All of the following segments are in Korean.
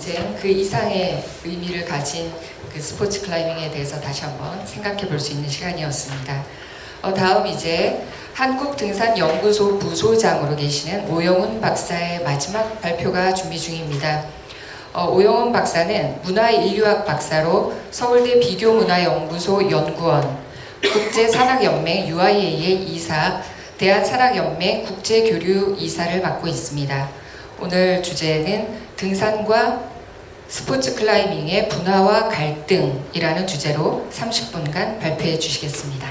전쟁 그 이상의 의미를 가진 그 스포츠 클라이밍에 대해서 다시 한번 생각해 볼 수 있는 시간이었습니다. 다음 이제 한국등산연구소 부소장으로 계시는 오영훈 박사의 마지막 발표가 준비 중입니다. 오영훈 박사는 문화인류학 박사로 서울대 비교문화연구소 연구원, 국제산악연맹 UIA의 이사, 대한산악연맹 국제교류 이사를 맡고 있습니다. 오늘 주제는 등산과 스포츠 클라이밍의 분화와 갈등이라는 주제로 30분간 발표해 주시겠습니다.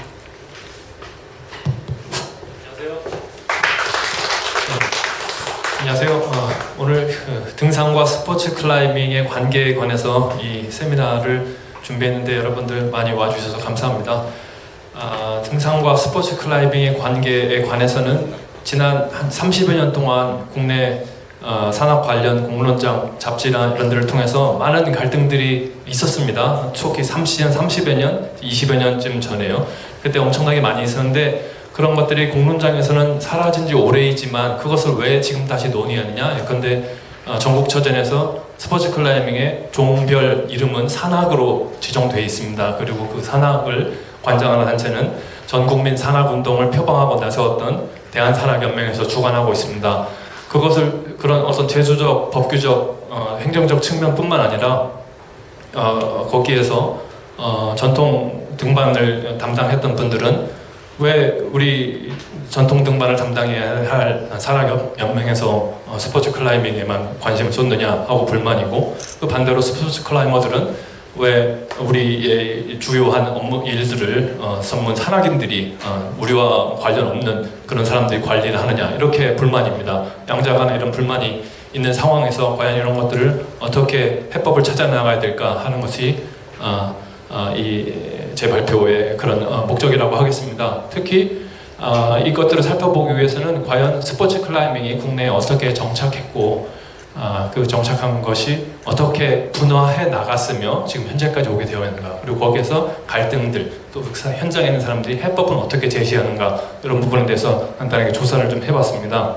안녕하세요. 오늘 등산과 스포츠 클라이밍의 관계에 관해서 이 세미나를 준비했는데 여러분들 많이 와주셔서 감사합니다. 등산과 스포츠 클라이밍의 관계에 관해서는 지난 한 30여 년 동안 국내 산악 관련 공론장, 잡지나 이런 데를 통해서 많은 갈등들이 있었습니다. 초기 30여 년, 20여 년쯤 전에요. 그때 엄청나게 많이 있었는데 그런 것들이 공론장에서는 사라진 지 오래이지만 그것을 왜 지금 다시 논의하느냐. 예컨대 전국처전에서 스포츠 클라이밍의 종별 이름은 산악으로 지정되어 있습니다. 그리고 그 산악을 관장하는 단체는 전국민 산악운동을 표방하고 나서었던 대한산악연맹에서 주관하고 있습니다. 그것을 그런 어떤 제도적, 법규적, 행정적 측면뿐만 아니라 거기에서 전통 등반을 담당했던 분들은 왜 우리 전통 등반을 담당해야 할 산악연맹에서 스포츠 클라이밍에만 관심을 쏟느냐 하고 불만이고, 그 반대로 스포츠 클라이머들은 왜 우리의 주요한 업무 일들을 전문 산악인들이 우리와 관련 없는 그런 사람들이 관리를 하느냐, 이렇게 불만입니다. 양자 간에 이런 불만이 있는 상황에서 과연 이런 것들을 어떻게 해법을 찾아 나가야 될까 하는 것이 제 발표의 그런 목적이라고 하겠습니다. 특히 이것들을 살펴보기 위해서는 과연 스포츠 클라이밍이 국내에 어떻게 정착했고 그 정착한 것이 어떻게 분화해 나갔으며 지금 현재까지 오게 되어 있는가, 그리고 거기에서 갈등들, 또 현장에 있는 사람들이 해법은 어떻게 제시하는가, 이런 부분에 대해서 간단하게 조사를 좀 해봤습니다.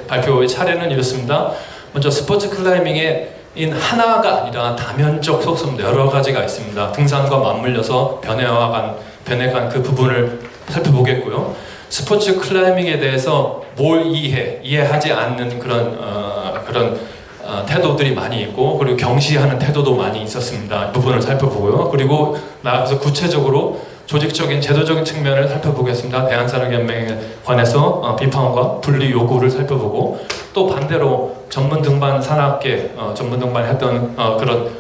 발표의 차례는 이렇습니다. 먼저 스포츠 클라이밍의 하나가 아니라 다면적 속성도 여러 가지가 있습니다. 등산과 맞물려서 변해간 그 부분을 살펴보겠고요. 스포츠 클라이밍에 대해서 뭘 이해하지 않는 그런 태도들이 많이 있고, 그리고 경시하는 태도도 많이 있었습니다. 이 부분을 살펴보고요. 그리고 나아가서 구체적으로 조직적인 제도적인 측면을 살펴보겠습니다. 대한산악연맹에 관해서 비판과 분리 요구를 살펴보고, 또 반대로 전문 등반 산악계, 전문 등반했던 그런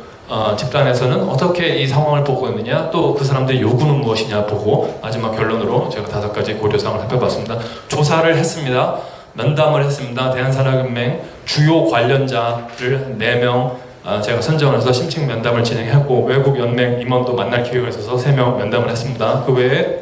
집단에서는 어떻게 이 상황을 보고 있느냐, 또 그 사람들의 요구는 무엇이냐 보고, 마지막 결론으로 제가 5가지 고려사항을 살펴봤습니다. 조사를 했습니다. 면담을 했습니다. 대한산악연맹 주요 관련자를 4명 제가 선정해서 심층 면담을 진행했고, 외국 연맹 임원도 만날 기회가 있어서 3명 면담을 했습니다. 그 외에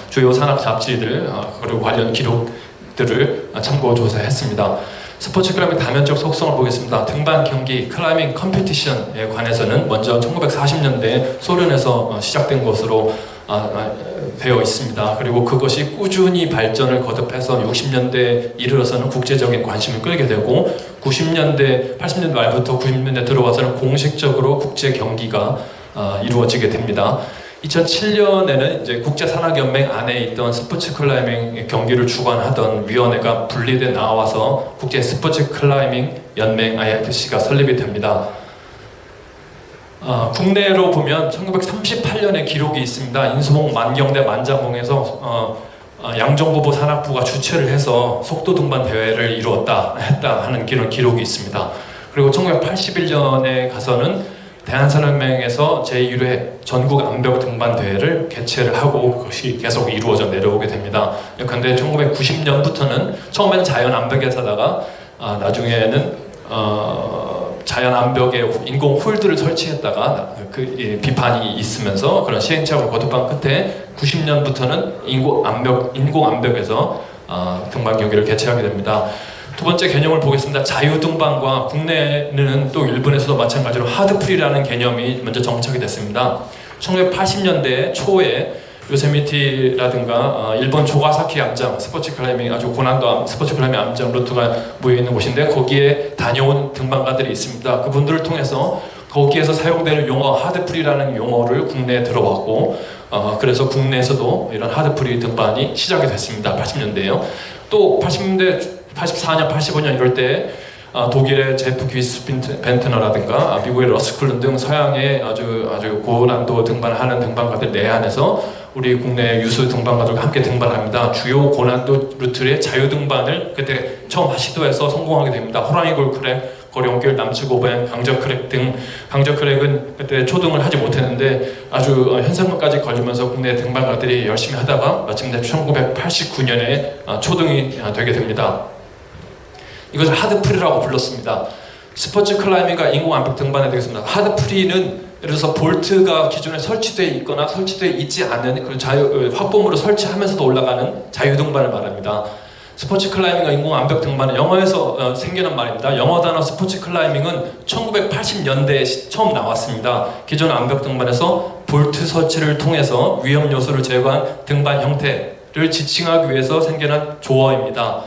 주요 산악 잡지들 그리고 관련 기록들을 참고 조사했습니다. 스포츠 클라이밍 다면적 속성을 보겠습니다. 등반 경기, 클라이밍 컴피티션에 관해서는 먼저 1940년대 소련에서 시작된 것으로 되어 있습니다. 그리고 그것이 꾸준히 발전을 거듭해서 60년대에 이르러서는 국제적인 관심을 끌게 되고, 80년대 말부터 90년대 들어와서는 공식적으로 국제 경기가 이루어지게 됩니다. 2007년에는 이제 국제산악연맹 안에 있던 스포츠 클라이밍 경기를 주관하던 위원회가 분리돼 나와서 국제 스포츠 클라이밍 연맹 IFC가 설립이 됩니다. 국내로 보면 1938년에 기록이 있습니다. 인수봉 만경대 만장봉에서 양정부부 산악부가 주최를 해서 속도 등반 대회를 했다 하는 기록이 있습니다. 그리고 1981년에 가서는 대한산악연맹에서 제1회 전국 암벽 등반 대회를 개최를 하고 그것이 계속 이루어져 내려오게 됩니다. 그런데 1990년부터는 처음에는 자연 암벽에서 하다가 나중에는 자연 암벽에 인공 홀드를 설치했다가 비판이 있으면서 그런 시행착오를 거듭한 끝에 90년부터는 인공 암벽에서 등반 경기를 개최하게 됩니다. 두 번째 개념을 보겠습니다. 자유등반과 국내는 또 일본에서도 마찬가지로 하드프리라는 개념이 먼저 정착이 됐습니다. 1980년대 초에 요세미티라든가 일본 조가사키 암장 스포츠 클라이밍 아주 고난도 스포츠 클라이밍 암장 루트가 모여 있는 곳인데 거기에 다녀온 등반가들이 있습니다. 그분들을 통해서 거기에서 사용되는 용어 하드프리라는 용어를 국내에 들어왔고 그래서 국내에서도 이런 하드프리 등반이 시작이 됐습니다. 80년대에요. 또 80년대 84년 85년 이럴 때 독일의 제프 귀스 벤트너라든가 미국의 러스쿨른 등 서양의 아주 고난도 등반하는 등반가들 내한에서 우리 국내 유수 등반가들과 함께 등반합니다. 주요 고난도 루트의 자유등반을 그때 처음 시도해서 성공하게 됩니다. 호랑이 골크랙, 거룡길, 남측오벤, 강저크랙 등 강저크랙은 그때 초등을 하지 못했는데 아주 현상금까지 걸리면서 국내 등반가들이 열심히 하다가 마침내 1989년에 초등이 되게 됩니다. 이것을 하드프리라고 불렀습니다. 스포츠 클라이밍과 인공 암벽 등반에 되겠습니다. 하드프리는 예를 들어서 볼트가 기존에 설치되어 있거나 설치되어 있지 않은 그 확보물을 설치하면서도 올라가는 자유등반을 말합니다. 스포츠 클라이밍과 인공 암벽 등반은 영어에서 생겨난 말입니다. 영어 단어 스포츠 클라이밍은 1980년대에 처음 나왔습니다. 기존 암벽 등반에서 볼트 설치를 통해서 위험 요소를 제거한 등반 형태를 지칭하기 위해서 생겨난 조어입니다.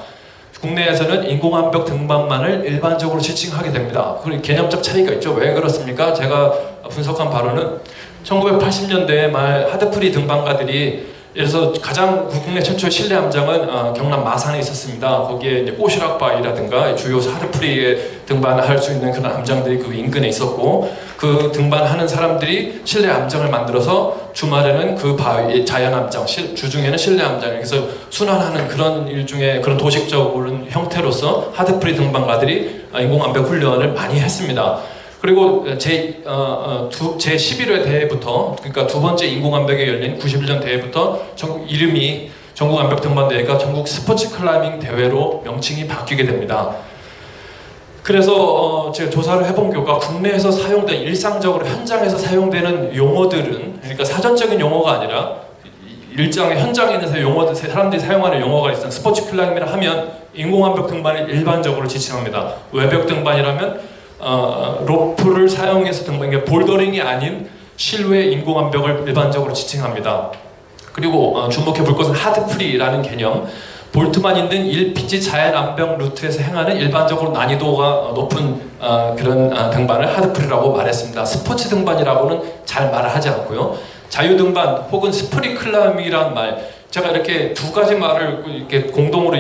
국내에서는 인공암벽 등반만을 일반적으로 지칭하게 됩니다. 그리고 개념적 차이가 있죠. 왜 그렇습니까? 제가 분석한 바로는 1980년대 말 하드프리 등반가들이 예를 들어서 가장 국내 최초의 실내 암장은 경남 마산에 있었습니다. 거기에 이제 꼬시락바위라든가 주요 하드프리에 등반할 수 있는 그런 암장들이 그 인근에 있었고 그 등반하는 사람들이 실내 암장을 만들어서 주말에는 그 바위 자연 암장, 주중에는 실내 암장 그래서 순환하는 그런 일종의 그런 도식적인 형태로서 하드프리 등반가들이 인공 암벽 훈련을 많이 했습니다. 그리고 제 11회 대회부터 그러니까 두 번째 인공암벽에 열린 91년 대회부터 이름이 전국암벽등반대회가 전국 스포츠 클라이밍 대회로 명칭이 바뀌게 됩니다. 그래서 제가 조사를 해본 결과 국내에서 사용된 일상적으로 현장에서 사용되는 용어들은 그러니까 사전적인 용어가 아니라 일장의 현장에 있는 용어들 사람들이 사용하는 용어가 있어요. 스포츠 클라이밍이라 하면 인공암벽 등반을 일반적으로 지칭합니다. 외벽 등반이라면 로프를 사용해서 등반, 그러니까 볼더링이 아닌 실외 인공암벽을 일반적으로 지칭합니다. 그리고 주목해 볼 것은 하드프리라는 개념, 볼트만 있는 1피치 자연 암벽 루트에서 행하는 일반적으로 난이도가 높은 그런 등반을 하드프리라고 말했습니다. 스포츠 등반이라고는 잘 말을 하지 않고요. 자유 등반 혹은 스프리 클라이밍이라는 말, 제가 이렇게 두 가지 말을 이렇게 공동으로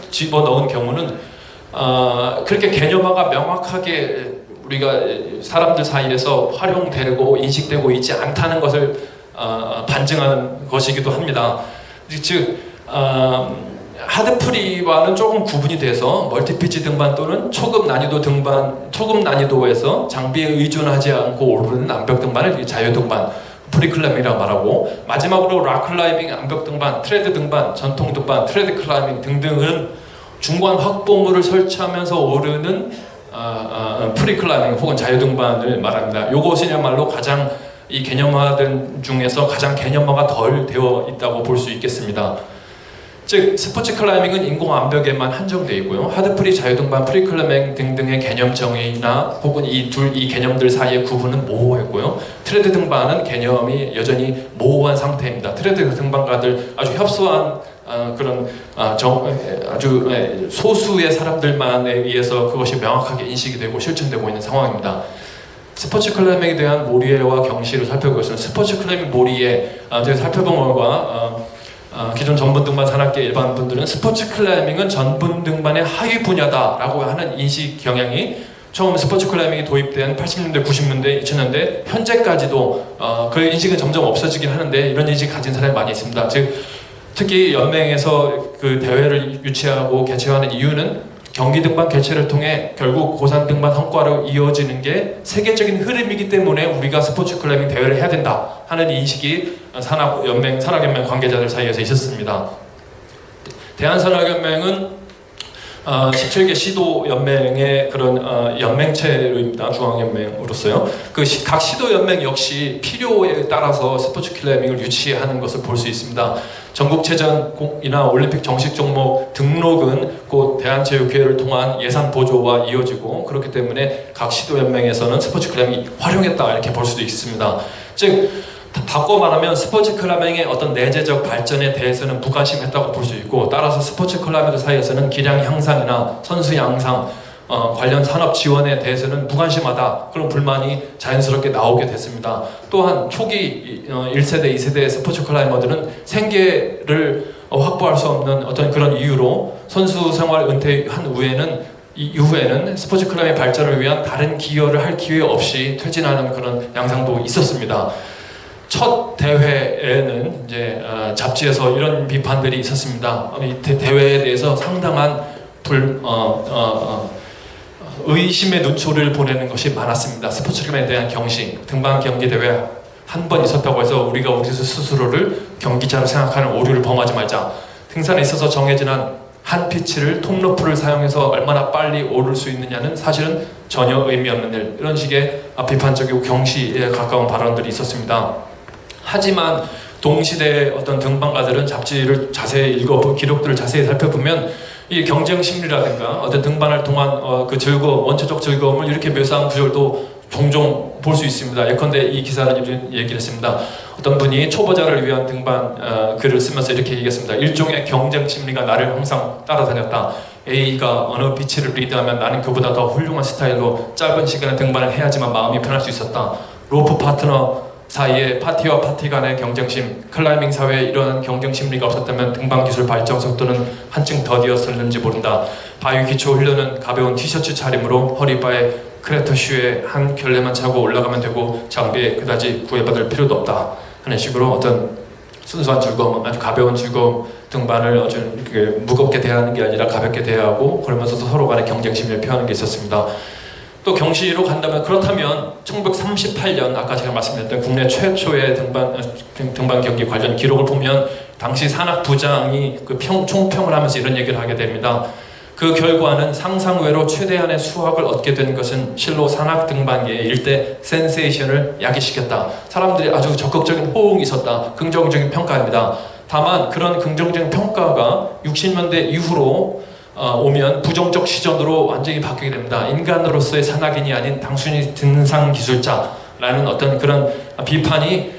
집어 넣은 경우는 그렇게 개념화가 명확하게 우리가 사람들 사이에서 활용되고 인식되고 있지 않다는 것을 반증하는 것이기도 합니다. 즉 하드프리와는 조금 구분이 돼서 멀티피치 등반 또는 초급 난이도 등반, 초급 난이도에서 장비에 의존하지 않고 오르는 암벽 등반을 자유 등반, 프리클라이밍이라고 말하고 마지막으로 락클라이밍, 암벽 등반, 트레드 등반, 전통 등반, 트레드 클라이밍 등등은 중간 확보물을 설치하면서 오르는 프리클라이밍 혹은 자유등반을 말합니다. 이것이야말로 가장 이 개념화된 중에서 가장 개념화가 덜 되어 있다고 볼 수 있겠습니다. 즉 스포츠 클라이밍은 인공 암벽에만 한정되어 있고요. 하드프리, 자유등반, 프리클라이밍 등등의 개념 정의나 혹은 이 개념들 사이의 구분은 모호했고요. 트레드 등반은 개념이 여전히 모호한 상태입니다. 트레드 등반가들 아주 협소한 그런 아주 소수의 사람들만에 의해서 그것이 명확하게 인식이 되고 실천되고 있는 상황입니다. 스포츠 클라이밍에 대한 몰이해와 경시를 살펴보겠습니다. 스포츠 클라이밍 몰이해 제가 살펴본 것과 기존 전분 등반 산악계 일반 분들은 스포츠 클라이밍은 전분 등반의 하위 분야다라고 하는 인식 경향이 처음 스포츠 클라이밍이 도입된 80년대, 90년대, 2000년대 현재까지도 그 인식은 점점 없어지긴 하는데 이런 인식 가진 사람이 많이 있습니다. 즉 특히 연맹에서 그 대회를 유치하고 개최하는 이유는 경기 등반 개최를 통해 결국 고산 등반 성과로 이어지는 게 세계적인 흐름이기 때문에 우리가 스포츠 클라이밍 대회를 해야 된다 하는 인식이 산악연맹 관계자들 사이에서 있었습니다. 대한산악연맹은 17개 시도 연맹의 그런 연맹체입니다. 중앙연맹으로서요. 각 시도 연맹 역시 필요에 따라서 스포츠 클라이밍을 유치하는 것을 볼 수 있습니다. 전국체전이나 올림픽 정식 종목 등록은 곧 대한체육회를 통한 예산 보조와 이어지고 그렇기 때문에 각 시도 연맹에서는 스포츠 클라이밍이 활용했다 이렇게 볼 수도 있습니다. 즉 바꿔 말하면 스포츠 클라이밍의 어떤 내재적 발전에 대해서는 무관심했다고 볼 수 있고, 따라서 스포츠 클라이머들 사이에서는 기량 향상이나 선수 양상, 관련 산업 지원에 대해서는 무관심하다, 그런 불만이 자연스럽게 나오게 됐습니다. 또한 초기 1세대, 2세대 스포츠 클라이머들은 생계를 확보할 수 없는 어떤 그런 이유로 선수 생활 은퇴한 이후에는 스포츠 클라이밍 발전을 위한 다른 기여를 할 기회 없이 퇴진하는 그런 양상도 있었습니다. 첫 대회에는 이제 잡지에서 이런 비판들이 있었습니다. 이 대회에 대해서 상당한 의심의 눈초리를 보내는 것이 많았습니다. 스포츠 클라이밍에 대한 경시, 등반 경기 대회 한 번 있었다고 해서 우리가 우리 스스로를 경기자로 생각하는 오류를 범하지 말자. 등산에 있어서 정해진 한 피치를 톱로프를 사용해서 얼마나 빨리 오를 수 있느냐는 사실은 전혀 의미 없는 일, 이런 식의 비판적이고 경시에 가까운 발언들이 있었습니다. 하지만 동시대의 어떤 등반가들은 잡지를 자세히 읽어보고 기록들을 자세히 살펴보면 이 경쟁 심리라든가 어떤 등반을 통한 그 즐거움, 원초적 즐거움을 이렇게 묘사한 구절도 종종 볼 수 있습니다. 예컨대 이 기사는 이런 얘기를 했습니다. 어떤 분이 초보자를 위한 등반 글을 쓰면서 이렇게 얘기했습니다. 일종의 경쟁 심리가 나를 항상 따라다녔다. A가 어느 피치를 리드하면 나는 그보다 더 훌륭한 스타일로 짧은 시간에 등반을 해야지만 마음이 편할 수 있었다. 로프 파트너 사이에 파티와 파티 간의 경쟁심, 클라이밍 사회에 이러한 경쟁 심리가 없었다면 등반 기술 발전 속도는 한층 더디었을는지 모른다. 바위 기초 훈련은 가벼운 티셔츠 차림으로 허리바에 크레터 슈에 한 켤레만 차고 올라가면 되고 장비에 그다지 구애받을 필요도 없다 하는 식으로 어떤 순수한 즐거움, 아주 가벼운 즐거움, 등반을 아주 무겁게 대하는 게 아니라 가볍게 대하고, 그러면서도 서로 간의 경쟁심을 표하는 게 있었습니다. 또 경시로 간다면, 그렇다면 1938년 아까 제가 말씀드렸던 국내 최초의 등반 경기 관련 기록을 보면 당시 산악부장이 그 총평을 하면서 이런 얘기를 하게 됩니다. 그 결과는 상상외로 최대한의 수확을 얻게 된 것은 실로 산악 등반계의 일대 센세이션을 야기시켰다. 사람들이 아주 적극적인 호응이 있었다. 긍정적인 평가입니다. 다만 그런 긍정적인 평가가 60년대 이후로 오면 부정적 시선으로 완전히 바뀌게 됩니다. 인간으로서의 산악인이 아닌 단순히 등산 기술자라는 어떤 그런 비판이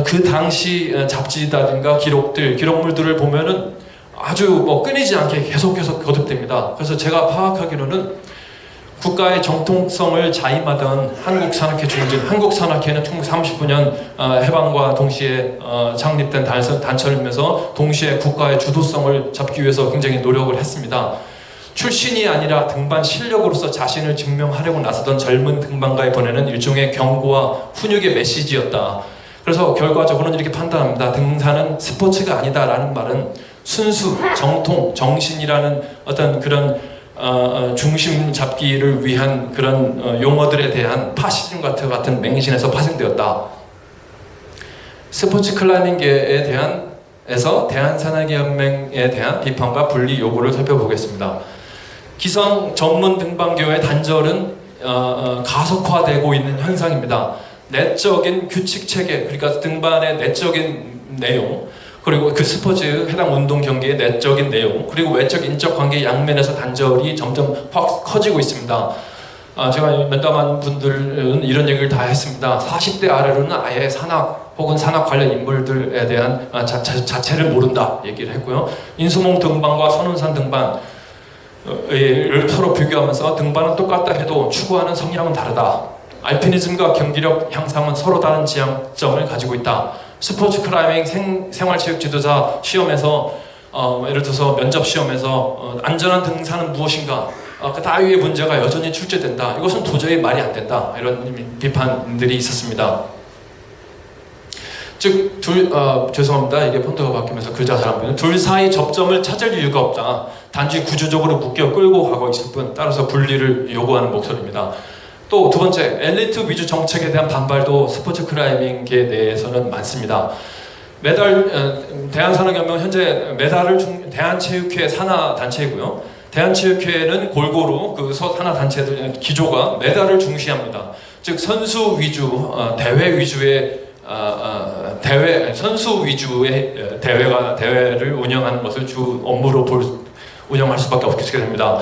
그 당시 잡지라든가 기록물들을 보면은 아주 끊이지 않게 계속 거듭됩니다. 그래서 제가 파악하기로는 국가의 정통성을 자임하던 한국산악회 중진, 한국산악회는 1939년 해방과 동시에 창립된 단체이면서 동시에 국가의 주도성을 잡기 위해서 굉장히 노력을 했습니다. 출신이 아니라 등반 실력으로서 자신을 증명하려고 나서던 젊은 등반가에 보내는 일종의 경고와 훈육의 메시지였다. 그래서 결과적으로는 이렇게 판단합니다. 등산은 스포츠가 아니다라는 말은 순수, 정통, 정신이라는 어떤 그런 중심 잡기를 위한 그런 용어들에 대한 파시즘 같은 맹신에서 파생되었다. 스포츠 클라이밍계에 대해서 대한산악연맹에 대한 비판과 분리 요구를 살펴보겠습니다. 기성 전문 등반교의 단절은 가속화되고 있는 현상입니다. 내적인 규칙 체계, 그러니까 등반의 내적인 내용, 그리고 그 스포츠 해당 운동 경기의 내적인 내용, 그리고 외적 인적 관계 양면에서 단절이 점점 확 커지고 있습니다. 제가 면담한 분들은 이런 얘기를 다 했습니다. 40대 아래로는 아예 산악 혹은 산악 관련 인물들에 대한 자체를 모른다 얘기를 했고요. 인수몽 등반과 선운산 등반을 서로 비교하면서 등반은 똑같다 해도 추구하는 성향은 다르다. 알피니즘과 경기력 향상은 서로 다른 지향점을 가지고 있다. 스포츠 클라이밍 생활체육 지도자 시험에서 예를 들어서 면접 시험에서 안전한 등산은 무엇인가, 그 따위의 문제가 여전히 출제된다. 이것은 도저히 말이 안 된다. 이런 비판들이 있었습니다. 즉, 죄송합니다. 이게 폰트가 바뀌면서 글자가 잘 안 보이네요. 둘 사이 접점을 찾을 이유가 없다. 단지 구조적으로 묶여 끌고 가고 있을 뿐, 따라서 분리를 요구하는 목소리입니다. 또 두 번째, 엘리트 위주 정책에 대한 반발도 스포츠 클라이밍계 내에서는 많습니다. 대한산악연맹은 현재 대한체육회 산하 단체이고요. 대한체육회는 골고루 그 산하 단체들 기조가 메달을 중시합니다. 즉 선수 위주, 선수 위주의 대회를 운영하는 것을 주 업무로 운영할 수밖에 없게 됩니다.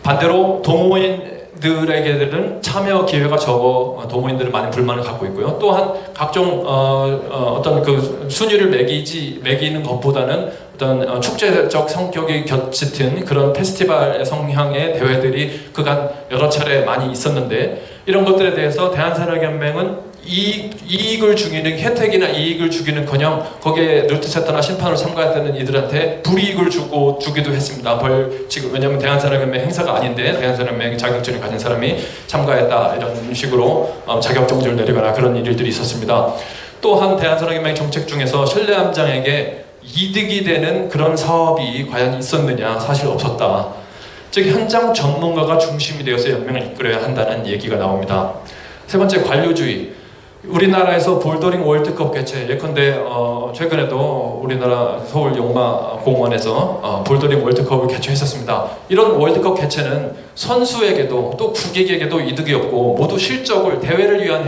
반대로 동호인 동호인들에게는 참여 기회가 적어 동호인들은 많은 불만을 갖고 있고요. 또한 각종 어떤 그 순위를 매기는 것보다는 어떤 축제적 성격이 겹짙은 그런 페스티벌 성향의 대회들이 그간 여러 차례 많이 있었는데, 이런 것들에 대해서 대한산악연맹은 이익을 주기는, 혜택이나 이익을 주기는커녕 거기에 루트세터나 심판으로 참가했다는 이들한테 불이익을 주기도 했습니다. 지금 왜냐하면 대한산악연맹 행사가 아닌데 대한산악연맹 자격증을 가진 사람이 참가했다, 이런 식으로 자격 정지를 내리거나 그런 일들이 있었습니다. 또한 대한산악연맹 정책 중에서 실내암장에게 이득이 되는 그런 사업이 과연 있었느냐, 사실 없었다. 즉 현장 전문가가 중심이 되어서 연맹을 이끌어야 한다는 얘기가 나옵니다. 세 번째, 관료주의. 우리나라에서 볼더링 월드컵 개최, 예컨대 최근에도 우리나라 서울 용마공원에서 볼더링 월드컵을 개최했었습니다. 이런 월드컵 개최는 선수에게도 또 국익에게도 이득이 없고 모두 실적을, 대회를 위한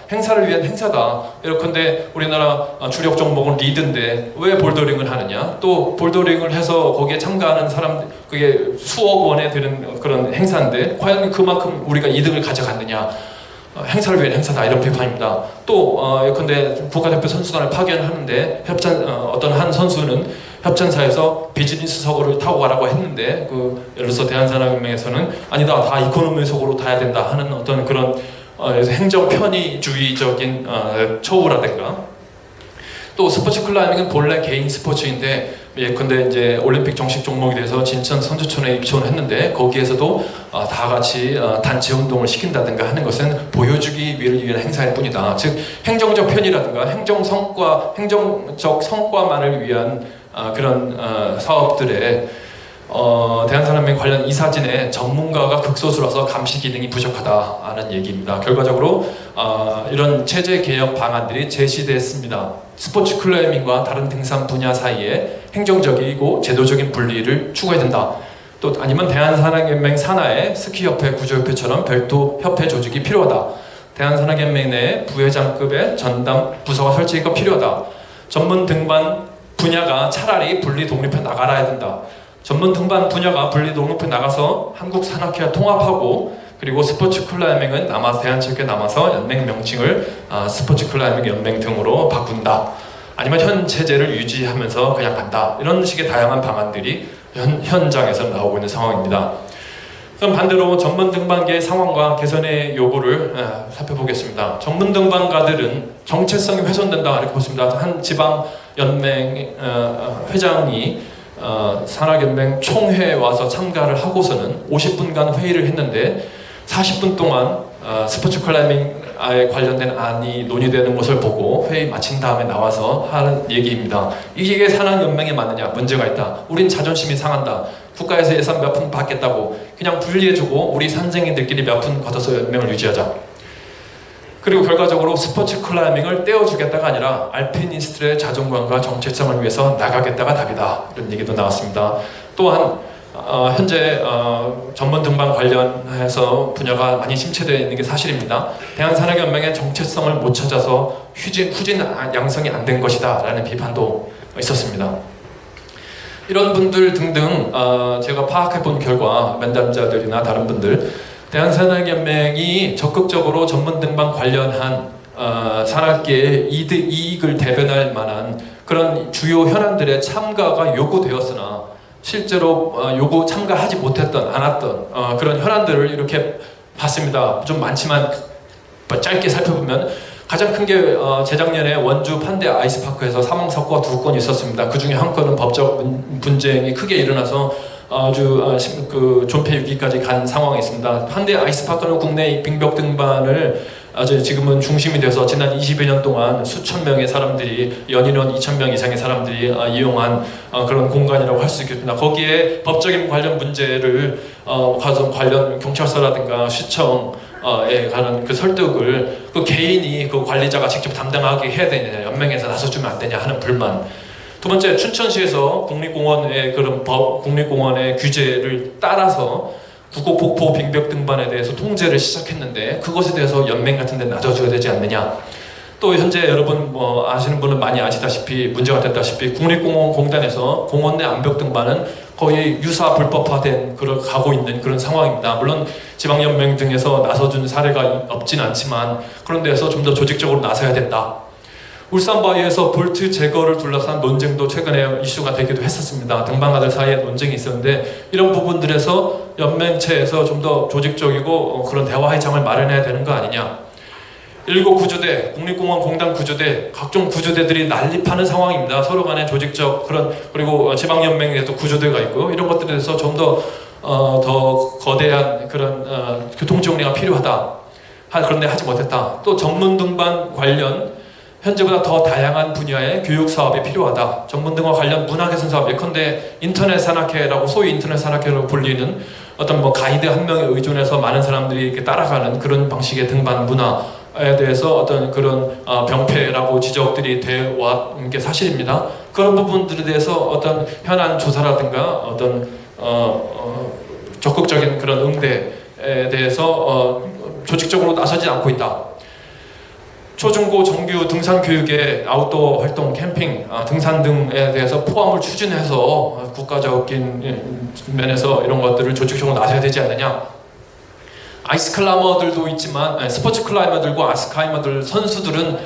행사를 위한 행사다. 예컨대 우리나라 주력 종목은 리드인데 왜 볼더링을 하느냐? 또 볼더링을 해서 거기에 참가하는 사람, 그게 수억 원에 드는 그런 행사인데 과연 그만큼 우리가 이득을 가져갔느냐? 행사를 위한 행사다, 이런 비판입니다. 또 예컨대 국가대표 선수단을 파견하는데 어떤 한 선수는 협찬사에서 비즈니스석으로 타고 가라고 했는데 예를 들어서 대한산악연맹에서는 아니다, 다 이코노미석으로 타야 된다 하는 어떤 그런 행정 편의주의적인 처우라든가, 또 스포츠 클라이밍은 본래 개인 스포츠인데 예컨대 이제 올림픽 정식 종목이 돼서 진천 선수촌에 입촌을 했는데 거기에서도 다 같이 단체 운동을 시킨다든가 하는 것은 보여주기를 위한 행사일 뿐이다. 즉 행정적 편의라든가 행정적 성과만을 위한 그런 사업들에 대한산악연맹 관련 이사진에 전문가가 극소수라서 감시 기능이 부족하다는 얘기입니다. 결과적으로 이런 체제 개혁 방안들이 제시됐습니다. 스포츠 클라이밍과 다른 등산 분야 사이에 행정적이고 제도적인 분리를 추구해야 된다. 또 아니면 대한산악연맹 산하에 스키협회, 구조협회처럼 별도 협회 조직이 필요하다. 대한산악연맹 내 부회장급의 전담 부서가 설치가 필요하다. 전문 등반 분야가 차라리 분리 독립해 나가야 된다. 전문 등반 분야가 분리 독립해 나가서 한국산악회와 통합하고, 그리고 스포츠 클라이밍은 대한체육회 남아서 연맹 명칭을 스포츠 클라이밍 연맹 등으로 바꾼다. 아니면 현 체제를 유지하면서 그냥 간다. 이런 식의 다양한 방안들이 현장에서 나오고 있는 상황입니다. 그럼 반대로 전문 등반계의 상황과 개선의 요구를 살펴보겠습니다. 전문 등반가들은 정체성이 훼손된다, 이렇게 보십니다. 한 지방 연맹 회장이 산악연맹 총회에 와서 참가를 하고서는 50분간 회의를 했는데 40분 동안 스포츠 클라이밍에 관련된 안이 논의되는 것을 보고 회의 마친 다음에 나와서 하는 얘기입니다. 이게 산악연맹에 맞느냐? 문제가 있다. 우린 자존심이 상한다. 국가에서 예산 몇 푼 받겠다고 그냥 분리해주고 우리 산쟁이들끼리 몇 푼 걷어서 연맹을 유지하자. 그리고 결과적으로 스포츠 클라이밍을 떼어주겠다가 아니라 알피니스트의 자존감과 정체성을 위해서 나가겠다가 답이다, 이런 얘기도 나왔습니다. 또한 현재 전문 등반 관련해서 분야가 많이 침체되어 있는 게 사실입니다. 대한산악연맹의 정체성을 못 찾아서 후진 양성이 안 된 것이다 라는 비판도 있었습니다. 이런 분들 등등 제가 파악해 본 결과, 면담자들이나 다른 분들, 대한산악연맹이 적극적으로 전문 등반 관련한 산악계의 이익을 대변할 만한 그런 주요 현안들의 참가가 요구되었으나 실제로 참가하지 못했던, 않았던 그런 현안들을 이렇게 봤습니다. 좀 많지만 짧게 살펴보면 가장 큰 게 재작년에 원주 판대 아이스파크에서 사망 사고가 2건 있었습니다. 그 중에 한 건은 법적 분쟁이 크게 일어나서 아주 존폐 유기까지 간 상황이 있습니다. 판대 아이스파크는 국내 빙벽 등반을 아주 지금은 중심이 돼서 지난 20여 년 동안 수천 명의 사람들이, 연인원 2,000명 이상의 사람들이 이용한 그런 공간이라고 할 수 있겠습니다. 거기에 법적인 관련 문제를 가서 관련 경찰서라든가 시청에 관한 그 설득을 개인이 관리자가 직접 담당하게 해야 되느냐, 연맹에서 나서주면 안 되냐 하는 불만. 두 번째, 춘천시에서 국립공원의 규제를 따라서 국고, 폭포, 빙벽 등반에 대해서 통제를 시작했는데 그것에 대해서 연맹 같은 데 나서줘야 되지 않느냐. 또 현재 여러분 아시는 분은 많이 아시다시피, 문제가 됐다시피 국립공원공단에서 공원 내 암벽 등반은 거의 유사 불법화된 그런 가고 있는 그런 상황입니다. 물론 지방연맹 등에서 나서준 사례가 없진 않지만 그런 데서 좀 더 조직적으로 나서야 된다. 울산바이오에서 볼트 제거를 둘러싼 논쟁도 최근에 이슈가 되기도 했었습니다. 등반가들 사이에 논쟁이 있었는데 이런 부분들에서 연맹체에서 좀 더 조직적이고 그런 대화의 장을 마련해야 되는 거 아니냐. 1구구조대, 국립공원 공단 구조대, 각종 구조대들이 난립하는 상황입니다. 서로 간에 조직적 그리고 지방연맹에도 구조대가 있고 이런 것들에 대해서 좀 더 거대한 그런 교통정리가 필요하다. 그런데 하지 못했다. 또 전문 등반 관련 현재보다 더 다양한 분야의 교육 사업이 필요하다. 전문 등과 관련 문화개선 사업, 예컨대 인터넷 산악회라고 소위 인터넷 산악회로 불리는 어떤 뭐 가이드 한 명에 의존해서 많은 사람들이 이렇게 따라가는 그런 방식의 등반 문화에 대해서 어떤 그런 병폐라고 지적들이 되어와 있는 게 사실입니다. 그런 부분들에 대해서 어떤 현안 조사라든가 어떤 적극적인 그런 응대에 대해서 조직적으로 나서지 않고 있다. 초중고 정규 등산 교육에 아웃도어 활동, 캠핑, 등산 등에 대해서 포함을 추진해서 국가적인 면에서 이런 것들을 조직적으로 나서야 되지 않느냐. 아이스 클라이머들도 있지만 스포츠 클라이머들과 아이스 클라이머들 선수들은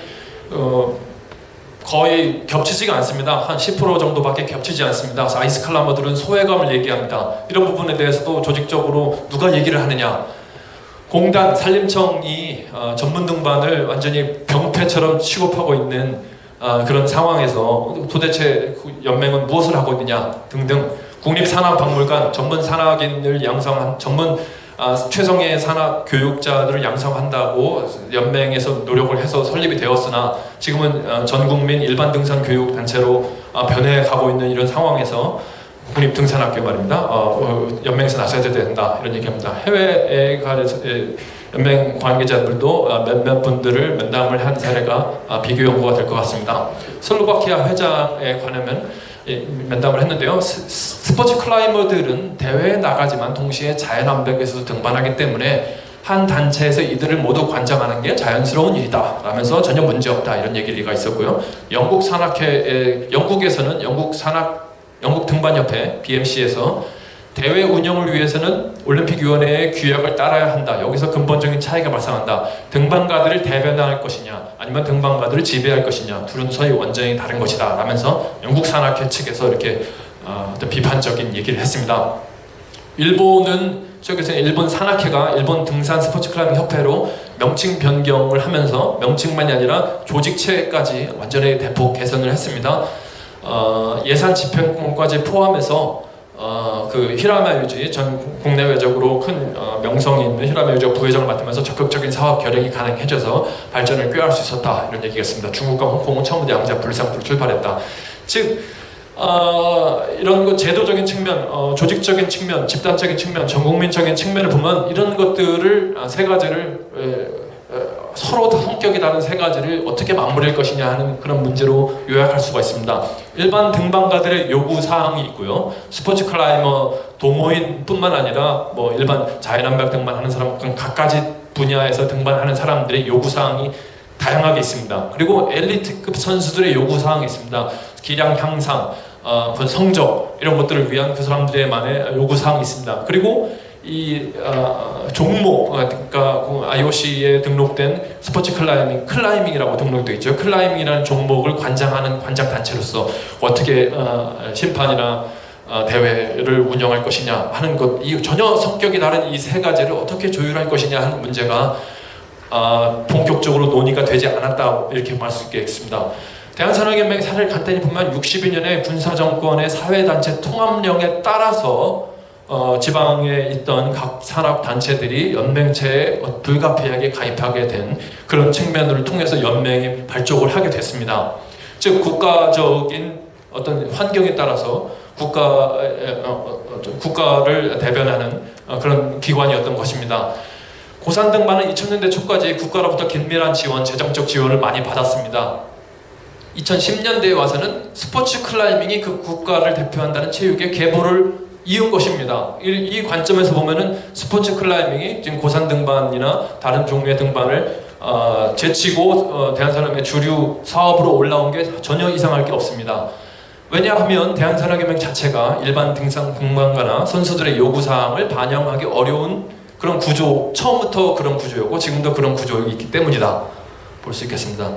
거의 겹치지가 않습니다. 한 10% 정도밖에 겹치지 않습니다. 그래서 아이스 클라이머들은 소외감을 얘기합니다. 이런 부분에 대해서도 조직적으로 누가 얘기를 하느냐. 공단, 산림청이 전문 등반을 완전히 병폐처럼 취급하고 있는 그런 상황에서 도대체 연맹은 무엇을 하고 있느냐 등등. 국립산악박물관 전문 산악인을 양성한 최성의 산악 교육자들을 양성한다고 연맹에서 노력을 해서 설립이 되었으나 지금은 전국민 일반 등산 교육 단체로 변해가고 있는 이런 상황에서 국립등산학교 말입니다. 연맹에서 나서야 된다 이런 얘기합니다. 해외에 가서 연맹 관계자들도 몇몇 분들을 면담을 한 사례가 비교 연구가 될 것 같습니다. 슬로바키아 회장에 관하면 면담을 했는데요. 스포츠 클라이머들은 대회에 나가지만 동시에 자연암벽에서도 등반하기 때문에 한 단체에서 이들을 모두 관장하는 게 자연스러운 일이다 라면서 전혀 문제없다 이런 얘기가 있었고요. 영국에서는 영국 등반협회 BMC에서 대회 운영을 위해서는 올림픽위원회의 규약을 따라야 한다. 여기서 근본적인 차이가 발생한다. 등반가들을 대변할 것이냐 아니면 등반가들을 지배할 것이냐 둘은 서로 완전히 다른 것이다 라면서 영국 산악회 측에서 이렇게 어떤 비판적인 얘기를 했습니다. 일본은 최근에 일본 산악회가 일본 등산 스포츠 클라이밍 협회로 명칭 변경을 하면서 명칭만이 아니라 조직체까지 완전히 대폭 개선을 했습니다. 예산 집행권까지 포함해서 그 히라마 유지 전 국내외적으로 큰 명성이 있는 히라마 유지가 부회장을 맡으면서 적극적인 사업 결행이 가능해져서 발전을 꾀할 수 있었다 이런 얘기가 있습니다. 중국과 홍콩은 처음부터 양자 분리상으로 출발했다. 즉 이런 거 제도적인 측면, 조직적인 측면, 집단적인 측면, 전국민적인 측면을 보면 이런 것들을 세 가지를 서로 다 성격이 다른 세 가지를 어떻게 맞물릴 것이냐 하는 그런 문제로 요약할 수가 있습니다. 일반 등반가들의 요구 사항이 있고요. 스포츠 클라이머 동호인뿐만 아니라 뭐 일반 자연암벽 등반하는 사람 각가지 분야에서 등반하는 사람들의 요구 사항이 다양하게 있습니다. 그리고 엘리트급 선수들의 요구 사항이 있습니다. 기량 향상, 그 성적 이런 것들을 위한 그 사람들의만의 요구 사항이 있습니다. 그리고 이 종목, 그러니까 IOC에 등록된 스포츠 클라이밍이라고 등록되어 있죠. 클라이밍이라는 종목을 관장하는 관장 단체로서 어떻게 심판이나 대회를 운영할 것이냐 하는 것, 이 전혀 성격이 다른 이 세 가지를 어떻게 조율할 것이냐 하는 문제가 본격적으로 논의가 되지 않았다 이렇게 말할 수 있겠습니다. 대한산업연맹의 사례를 간단히 보면 62년에 군사정권의 사회단체 통합령에 따라서 지방에 있던 각 산업단체들이 연맹체에 불가피하게 가입하게 된 그런 측면을 통해서 연맹이 발족을 하게 됐습니다. 즉 국가적인 어떤 환경에 따라서 국가를 대변하는 그런 기관이었던 것입니다. 고산 등반은 2000년대 초까지 국가로부터 긴밀한 지원, 재정적 지원을 많이 받았습니다. 2010년대에 와서는 스포츠 클라이밍이 그 국가를 대표한다는 체육의 계보를 이은 것입니다. 이 관점에서 보면은 스포츠 클라이밍이 지금 고산 등반이나 다른 종류의 등반을 제치고 대한산업의 주류 사업으로 올라온 게 전혀 이상할 게 없습니다. 왜냐하면 대한산악연맹 자체가 일반 등산 공방가나 선수들의 요구사항을 반영하기 어려운 그런 구조, 처음부터 그런 구조였고 지금도 그런 구조이기 때문이다 볼 수 있겠습니다.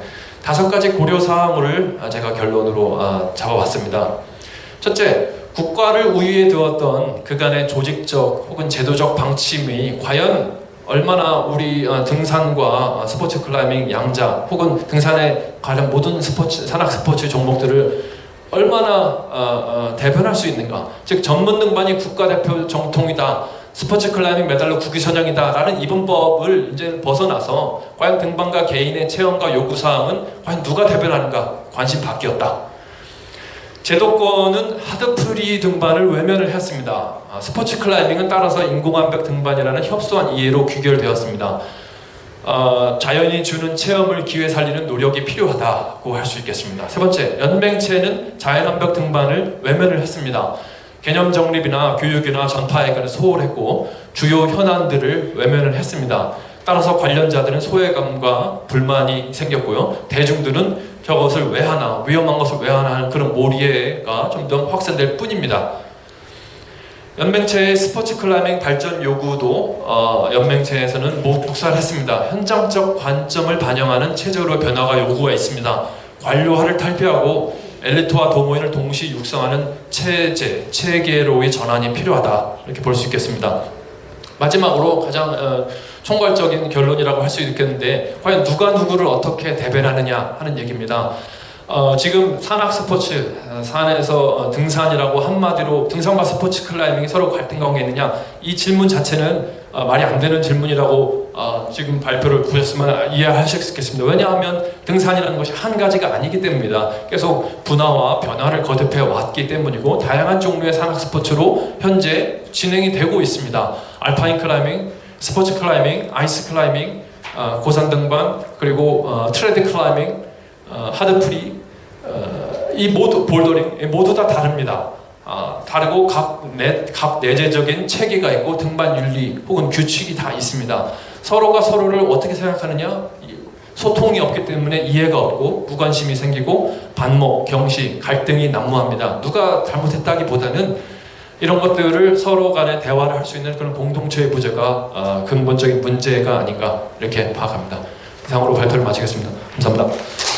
5가지 고려사항을 제가 결론으로 잡아봤습니다. 첫째, 국가를 우위에 두었던 그간의 조직적 혹은 제도적 방침이 과연 얼마나 우리 등산과 스포츠 클라이밍 양자 혹은 등산에 관련 모든 스포츠, 산악 스포츠 종목들을 얼마나 대변할 수 있는가. 즉 전문 등반이 국가대표 정통이다, 스포츠 클라이밍 메달로 국위선양이다 라는 이분법을 이제 벗어나서 과연 등반가 개인의 체험과 요구사항은 과연 누가 대변하는가 관심 바뀌었다. 제도권은 하드프리 등반을 외면을 했습니다. 스포츠 클라이밍은 따라서 인공암벽 등반이라는 협소한 이해로 귀결되었습니다. 자연이 주는 체험을 기회 살리는 노력이 필요하다고 할 수 있겠습니다. 세 번째, 연맹체는 자연암벽 등반을 외면을 했습니다. 개념 정립이나 교육이나 전파에 관해 소홀했고 주요 현안들을 외면을 했습니다. 따라서 관련자들은 소외감과 불만이 생겼고요. 대중들은 저것을 왜 하나, 위험한 것을 왜 하나 하는 그런 몰이해가 좀 더 확산될 뿐입니다. 연맹체의 스포츠 클라이밍 발전 요구도 연맹체에서는 묵살했습니다. 현장적 관점을 반영하는 체제로 변화가 요구가 있습니다. 관료화를 탈피하고 엘리트와 도모인을 동시에 육성하는 체제, 체계로의 전환이 필요하다 이렇게 볼 수 있겠습니다. 마지막으로 가장 총괄적인 결론이라고 할 수 있겠는데 과연 누가 누구를 어떻게 대변하느냐 하는 얘기입니다. 지금 산악 스포츠, 산에서 등산이라고 한마디로 등산과 스포츠 클라이밍이 서로 갈등 관계에 있느냐, 이 질문 자체는 말이 안 되는 질문이라고 지금 발표를 보셨으면 이해하실 수 있겠습니다. 왜냐하면 등산이라는 것이 한 가지가 아니기 때문입니다. 계속 분화와 변화를 거듭해 왔기 때문이고 다양한 종류의 산악 스포츠로 현재 진행이 되고 있습니다. 알파인 클라이밍, 스포츠 클라이밍, 아이스 클라이밍, 고산 등반, 그리고 트레드 클라이밍, 하드프리, 이 모두 볼더링 모두 다 다릅니다. 다르고 각 내재적인 체계가 있고 등반 윤리 혹은 규칙이 다 있습니다. 서로가 서로를 어떻게 생각하느냐, 소통이 없기 때문에 이해가 없고 무관심이 생기고 반목, 경시, 갈등이 난무합니다. 누가 잘못했다기보다는 이런 것들을 서로 간에 대화를 할 수 있는 그런 공동체의 부재가 근본적인 문제가 아닌가 이렇게 파악합니다. 이상으로 발표를 마치겠습니다. 감사합니다.